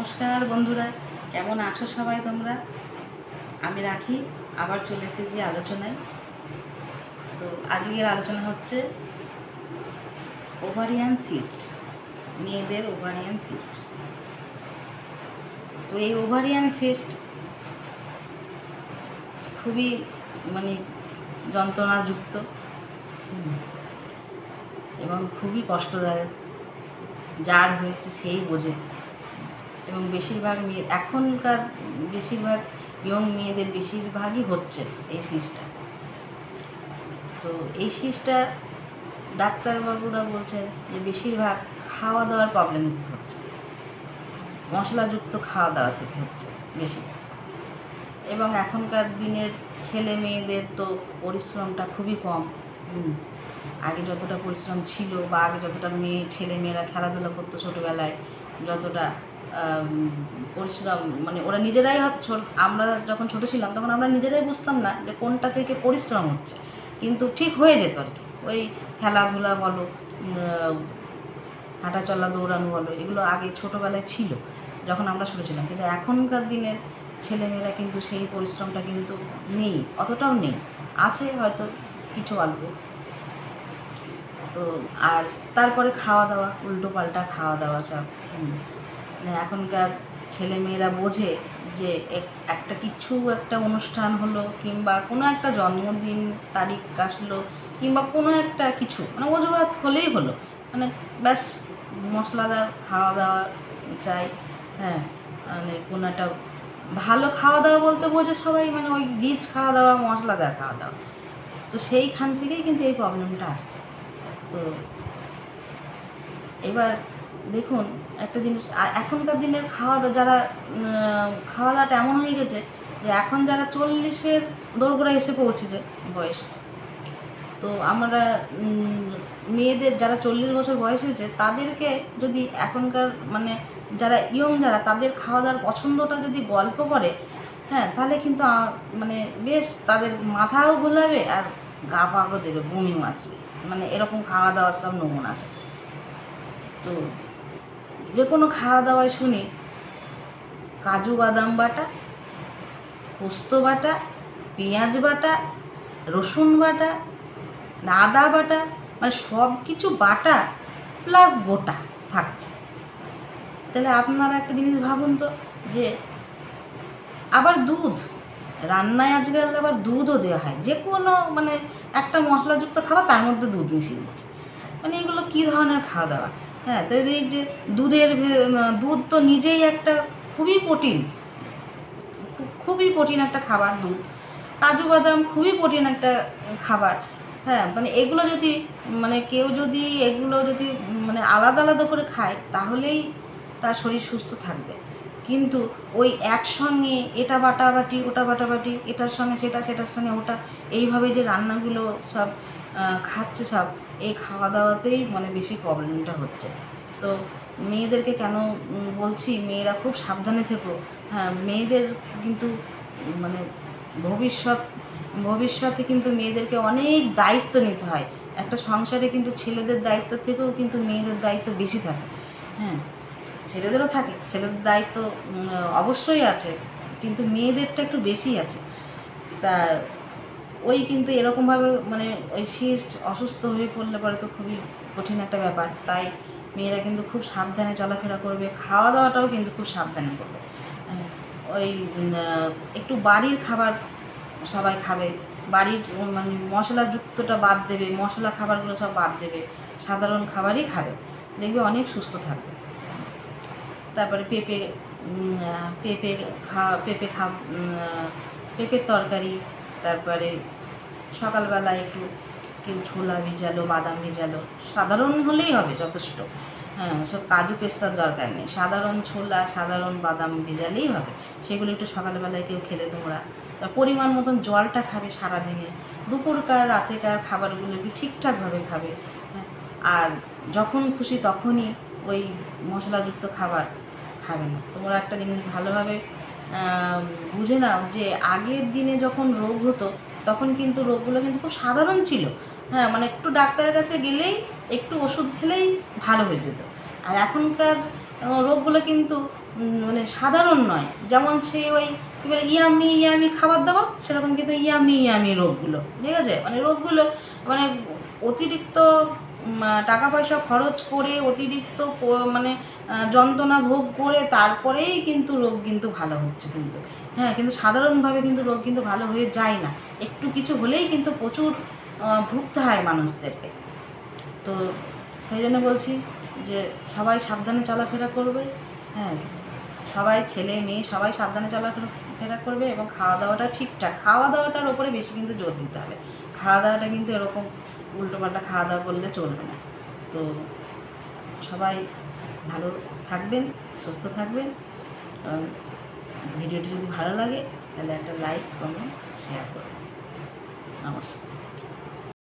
নমস্কার বন্ধুরা, কেমন আছো সবাই তোমরা? আমি রাখি আবার চলে এসেছি আলোচনায়। তো আজকের আলোচনা হচ্ছে ওভারিয়ান সিস্ট, মেয়েদের ওভারিয়ান সিস্ট। তো এই ওভারিয়ান সিস্ট খুবই যন্ত্রণাযুক্ত এবং খুবই কষ্টদায়ক। যার হয়েছে সেই বোঝে। এবং বেশিরভাগ মেয়ে এখনকার বেশিরভাগ ইয়ং মেয়েদের বেশিরভাগই হচ্ছে এই সিস্টটা। তো এই সিস্টটা ডাক্তারবাবুরা বলছেন যে বেশিরভাগ খাওয়া দাওয়ার প্রবলেম থেকে হচ্ছে, মশলাযুক্ত খাওয়া দাওয়া থেকে হচ্ছে বেশি। এবং এখনকার দিনের ছেলে মেয়েদের তো পরিশ্রমটা খুবই কম। আগে যতটা পরিশ্রম ছিল বা আগে যতটা ছেলে মেয়েরা খেলাধুলা করতো ছোটোবেলায়, যতটা পরিশ্রম ওরা নিজেরাই আমরা যখন ছোটো ছিলাম তখন আমরা নিজেরাই বুঝতাম না যে কোনটা থেকে পরিশ্রম হচ্ছে, কিন্তু ঠিক হয়ে যেত আর কি। ওই খেলাধুলা বলো, হাঁটা চলা দৌড়ানো বলো, এগুলো আগে ছোটোবেলায় ছিল যখন আমরা ছোটো ছিলাম। কিন্তু এখনকার দিনের ছেলেমেয়েরা কিন্তু সেই পরিশ্রমটা কিন্তু নেই, অতটাও নেই, আছে হয়তো কিছু অল্প। তো আর তারপরে খাওয়া দাওয়া, উল্টো পাল্টা খাওয়া দাওয়া সব। এখনকার ছেলেমেয়েরা বোঝে যে একটা অনুষ্ঠান হলো কিংবা কোনো একটা জন্মদিন তারিখ আসলো কিংবা কোনো একটা কিছু অজুহাত হলেই হলো, ব্যাস মশলাদার খাওয়া দাওয়া চাই। হ্যাঁ, কোনো একটা ভালো খাওয়া দাওয়া বলতে বোঝে সবাই, ওই রিচ খাওয়া দাওয়া, মশলাদার খাওয়া দাওয়া। তো সেইখান থেকেই কিন্তু এই প্রবলেমটা আসছে। তো এবার দেখুন একটা জিনিস, এখনকার দিনের খাওয়া দাওয়াটা এমন হয়ে গেছে যে এখন যারা 40-এর দোরগোড়ায় এসে পৌঁছেছে বয়স, তো আমরা মেয়েদের যারা 40 বছর বয়স হয়েছে তাদেরকে যদি এখনকার যারা যারা তাদের খাওয়া দাওয়ার পছন্দটা যদি গল্প করে, হ্যাঁ, তাহলে কিন্তু বেশ তাদের মাথাও ঘোলাবে আর গা পাকও দেবে, বমিও আসবে। এরকম খাওয়া দাওয়ার সব নমুনা আছে। তো যে কোনো খাওয়া দাওয়ায় শুনি কাজু বাদাম বাটা, পোস্ত বাটা, পেঁয়াজ বাটা, রসুন বাটা, আদা বাটা, সব কিছু বাটা প্লাস গোটা থাকছে। তাহলে আপনারা একটা জিনিস ভাবুন তো, যে আবার দুধ রান্নায় আজকাল আবার দুধও দেওয়া হয়, যে কোনো একটা মশলাযুক্ত খাবার তার মধ্যে দুধ মিশিয়ে দিচ্ছে। এগুলো কী ধরনের খাওয়া দাওয়া? হ্যাঁ, তো এই যে দুধ তো নিজেই একটা খুবই প্রোটিন একটা খাবার। দুধ, কাজু বাদাম খুবই প্রোটিন একটা খাবার। হ্যাঁ, এগুলো যদি কেউ যদি এগুলো যদি আলাদা আলাদা করে খায় তাহলেই তার শরীর সুস্থ থাকবে। কিন্তু ওই একসঙ্গে এটা বাটাবাটি ওটা বাটাবাটি, এটার সঙ্গে সেটা, সেটার সঙ্গে ওটা, এইভাবে যে রান্নাগুলো সব খাচ্ছে সব, এই খাওয়া দাওয়াতেই বেশি প্রবলেমটা হচ্ছে। তো মেয়েদেরকে কেন বলছি, মেয়েরা খুব সাবধানে থেকো। হ্যাঁ, মেয়েদের কিন্তু ভবিষ্যতে কিন্তু মেয়েদেরকে অনেক দায়িত্ব নিতে হয়। একটা সংসারে কিন্তু ছেলেদের দায়িত্ব থেকেও কিন্তু মেয়েদের দায়িত্ব বেশি থাকে। হ্যাঁ, ছেলেদেরও থাকে, ছেলেদের দায়িত্ব অবশ্যই আছে, কিন্তু মেয়েদেরটা একটু বেশি আছে। তা ওই কিন্তু এরকমভাবে ওই সিস্ট অসুস্থ হয়ে পড়লে পরে তো খুবই কঠিন একটা ব্যাপার। তাই মেয়েরা কিন্তু খুব সাবধানে চলাফেরা করবে, খাওয়া দাওয়াটাও কিন্তু খুব সাবধানে করবে। ওই একটু বাড়ির খাবার সবাই খাবে, বাড়ির মশলাযুক্তটা বাদ দেবে, মশলা খাবারগুলো সব বাদ দেবে, সাধারণ খাবারই খাবে, দেখবে অনেক সুস্থ থাকবে। তারপরে পেঁপের তরকারি, তারপরে সকালবেলা একটু কেউ ছোলা ভিজালো, বাদাম ভিজালো, সাধারণ হলেই হবে যথেষ্ট। হ্যাঁ, সব কাজু পেস্তার দরকার নেই, সাধারণ ছোলা, সাধারণ বাদাম ভিজালেই হবে। সেগুলো একটু সকালবেলায় কেউ খেলে তোমরা, তার পরিমাণ মতন জলটা খাবে সারাদিনে, দুপুরকার রাতেকার খাবারগুলো ঠিকঠাকভাবে খাবে। আর যখন খুশি তখনই ওই মশলাযুক্ত খাবার খাবে না। তোমরা একটা জিনিস ভালোভাবে বুঝে নাও যে আগের দিনে যখন রোগ হতো তখন কিন্তু রোগগুলো কিন্তু খুব সাধারণ ছিল। হ্যাঁ, একটু ডাক্তারের কাছে গেলেই, একটু ওষুধ খেলেই ভালো হয়ে যেত। আর এখনকার রোগগুলো কিন্তু মানে সাধারণ নয়। যেমন সে ওই কী বলে ইয়ামি ইয়ামি খাবার দাবার, সেরকম কিন্তু ইয়ামি ইয়ামি রোগগুলো, ঠিক আছে? মানে রোগগুলো মানে অতিরিক্ত টাকা পয়সা খরচ করে, অতিরিক্ত মানে যন্ত্রণা ভোগ করে তারপরেই কিন্তু রোগ কিন্তু ভালো হচ্ছে কিন্তু। হ্যাঁ, কিন্তু সাধারণভাবে কিন্তু রোগ কিন্তু ভালো হয়ে যায় না। একটু কিছু হলেই কিন্তু প্রচুর ভুগতে হয় মানুষদেরকে। তো সেই জন্য বলছি যে সবাই সাবধানে চলাফেরা করবে। হ্যাঁ, সবাই ছেলে মেয়ে সবাই সাবধানে চলাফেরা করবে এবং খাওয়া দাওয়াটা ঠিকঠাক, খাওয়া দাওয়াটার ওপরে বেশি কিন্তু জোর দিতে হবে। খাওয়া দাওয়াটা কিন্তু এরকম উল্টোপাল্টা খাওয়া দাওয়া করলে চলবে না। তো সবাই ভালো থাকবেন, সুস্থ থাকবেন। ভিডিওটি যদি ভালো লাগে তাহলে একটা লাইক, কমেন্ট, শেয়ার করবেন। নমস্কার।